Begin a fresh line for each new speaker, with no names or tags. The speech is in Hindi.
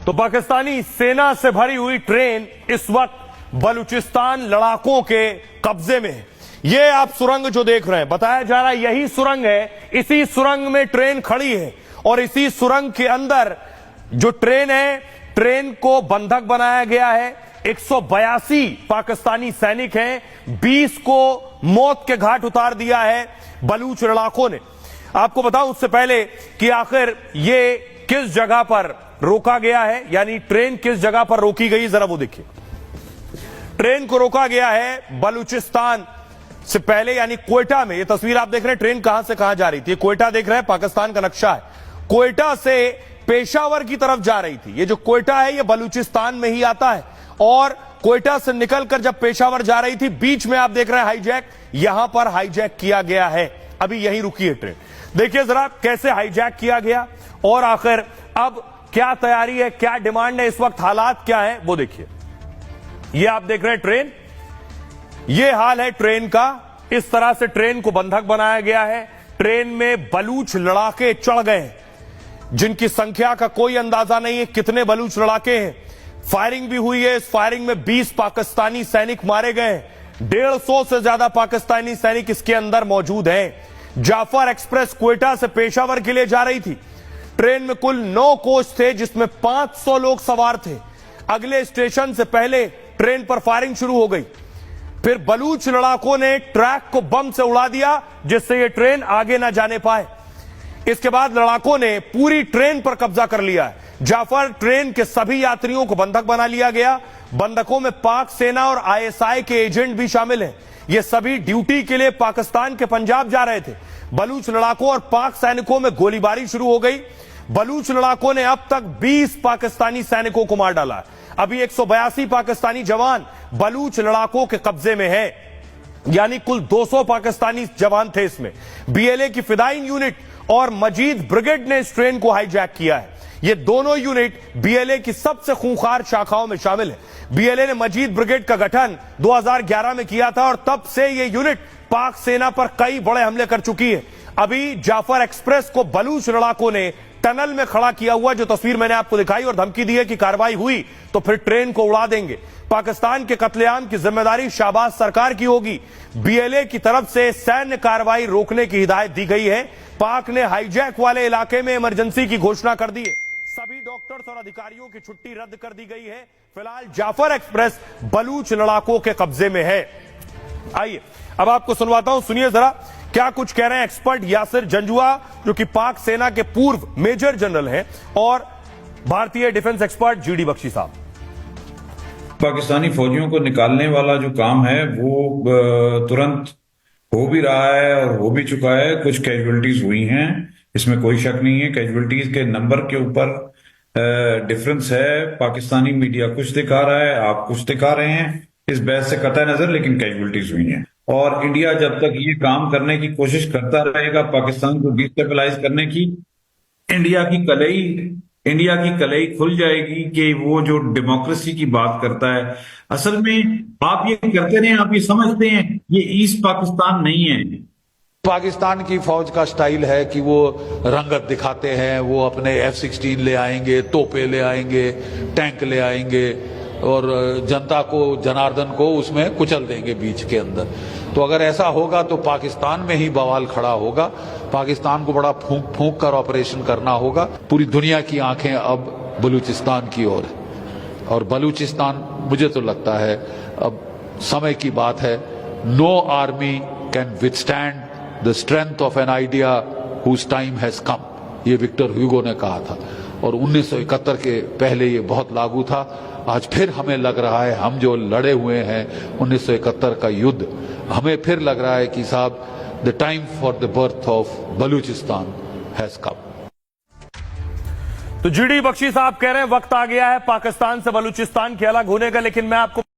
तो पाकिस्तानी सेना से भरी हुई ट्रेन इस वक्त बलूचिस्तान लड़ाकों के कब्जे में है। ये आप सुरंग जो देख रहे हैं, बताया जा रहा है यही सुरंग है। इसी सुरंग में ट्रेन खड़ी है और इसी सुरंग के अंदर जो ट्रेन है, ट्रेन को बंधक बनाया गया है। 182 पाकिस्तानी सैनिक हैं, 20 को मौत के घाट उतार दिया है बलूच लड़ाकों ने। आपको बताऊं उससे पहले कि आखिर ये किस जगह पर रोका गया है, यानी ट्रेन किस जगह पर रोकी गई, जरा वो देखिए। ट्रेन को रोका गया है बलूचिस्तान से पहले, यानी क्वेटा में। ये तस्वीर आप देख रहे हैं, ट्रेन कहां से कहां जा रही थी। क्वेटा देख रहे हैं, पाकिस्तान का नक्शा है। क्वेटा से पेशावर की तरफ जा रही थी। ये जो क्वेटा है ये बलूचिस्तान में ही आता है और क्वेटा से निकलकर जब पेशावर जा रही थी, बीच में आप देख रहे हैं हाईजैक, यहां पर हाईजैक किया गया है। अभी यहीं रुकी है ट्रेन। देखिए जरा कैसे हाईजैक किया गया और आखिर अब क्या तैयारी है, क्या डिमांड है, इस वक्त हालात क्या है वो देखिए। ये आप देख रहे हैं ट्रेन, ये हाल है ट्रेन का। इस तरह से ट्रेन को बंधक बनाया गया है। ट्रेन में बलूच लड़ाके चढ़ गए जिनकी संख्या का कोई अंदाजा नहीं है कितने बलूच लड़ाके हैं। फायरिंग भी हुई है। इस फायरिंग में 20 पाकिस्तानी सैनिक मारे गए। 150 से ज्यादा पाकिस्तानी सैनिक इसके अंदर मौजूद हैं। जाफर एक्सप्रेस क्वेटा से पेशावर के लिए जा रही थी। ट्रेन में कुल 9 कोच थे जिसमें 500 लोग सवार थे। अगले स्टेशन से पहले ट्रेन पर फायरिंग शुरू हो गई। फिर बलूच लड़ाकों ने ट्रैक को बम से उड़ा दिया जिससे यह ट्रेन आगे ना जाने पाए। इसके बाद लड़ाकों ने पूरी ट्रेन पर कब्जा कर लिया है। जाफर ट्रेन के सभी यात्रियों को बंधक बना लिया गया। बंधकों में पाक सेना और आईएसआई के एजेंट भी शामिल हैं। ये सभी ड्यूटी के लिए पाकिस्तान के पंजाब जा रहे थे। बलूच लड़ाकों और पाक सैनिकों में गोलीबारी शुरू हो गई। बलूच लड़ाकों ने अब तक 20 पाकिस्तानी सैनिकों को मार डाला। अभी 182 पाकिस्तानी जवान बलूच लड़ाकों के कब्जे में है, यानी कुल 200 पाकिस्तानी जवान थे इसमें। बीएलए की फिदाइन यूनिट और मजीद ब्रिगेड ने इस ट्रेन को हाईजैक किया है। ये दोनों यूनिट बीएलए की सबसे खूंखार शाखाओं में शामिल है। बीएलए ने मजीद ब्रिगेड का गठन 2011 में किया था और तब से ये यूनिट पाक सेना पर कई बड़े हमले कर चुकी है। अभी जाफर एक्सप्रेस को बलूच लड़ाकों ने टनल में खड़ा किया हुआ, जो तस्वीर मैंने आपको दिखाई, और धमकी दी है कि कार्रवाई हुई तो फिर ट्रेन को उड़ा देंगे। पाकिस्तान के कत्लेआम की जिम्मेदारी शाहबाज सरकार की होगी। बीएलए की तरफ से सैन्य कार्रवाई रोकने की हिदायत दी गई है। पाक ने हाईजैक वाले इलाके में इमरजेंसी की घोषणा कर दी है। सभी डॉक्टर्स और अधिकारियों की छुट्टी रद्द कर दी गई है। फिलहाल जाफर एक्सप्रेस बलूच लड़ाकों के कब्जे में है। आइए अब आपको सुनवाता हूं, सुनिए जरा क्या कुछ कह रहे हैं एक्सपर्ट यासिर जंजुआ, जो कि पाक सेना के पूर्व मेजर जनरल हैं, और भारतीय डिफेंस एक्सपर्ट जीडी बख्शी साहब।
पाकिस्तानी फौजियों को निकालने वाला जो काम है वो तुरंत हो भी रहा है और हो भी चुका है। कुछ कैजुअलिटीज हुई हैं, इसमें कोई शक नहीं है। कैजुअलिटीज के नंबर के ऊपर डिफरेंस है। पाकिस्तानी मीडिया कुछ दिखा रहा है, आप कुछ दिखा रहे हैं, इस बहस से कतई नजर, लेकिन कैजुअलिटीज हुई हैं। और इंडिया जब तक ये काम करने की कोशिश करता रहेगा पाकिस्तान को डिस्टेबलाइज करने की, इंडिया की कलई खुल जाएगी कि वो जो डेमोक्रेसी की बात करता है, असल में आप ये करते रहे, आप ये समझते हैं ये ईस्ट पाकिस्तान नहीं है।
पाकिस्तान की फौज का स्टाइल है कि वो रंगत दिखाते हैं, वो अपने F-16 ले आएंगे, तोपे ले आएंगे, टैंक ले आएंगे और जनता को, जनार्दन को उसमें कुचल देंगे बीच के अंदर। तो अगर ऐसा होगा तो पाकिस्तान में ही बवाल खड़ा होगा। पाकिस्तान को बड़ा फूंक फूंक कर ऑपरेशन करना होगा। पूरी दुनिया की आंखें अब बलूचिस्तान की ओर है और बलूचिस्तान, मुझे तो लगता है अब समय की बात है। No army can withstand the strength of an idea whose time has come, ये विक्टर ह्यूगो ने कहा था और 1971 के पहले ये बहुत लागू था। आज फिर हमें लग रहा है, हम जो लड़े हुए हैं 1971 का युद्ध, हमें फिर लग रहा है कि साहब the time for the birth of Balochistan has come.
तो जीडी बख्शी साहब कह रहे हैं वक्त आ गया है पाकिस्तान से बलूचिस्तान के अलग होने का, लेकिन मैं आपको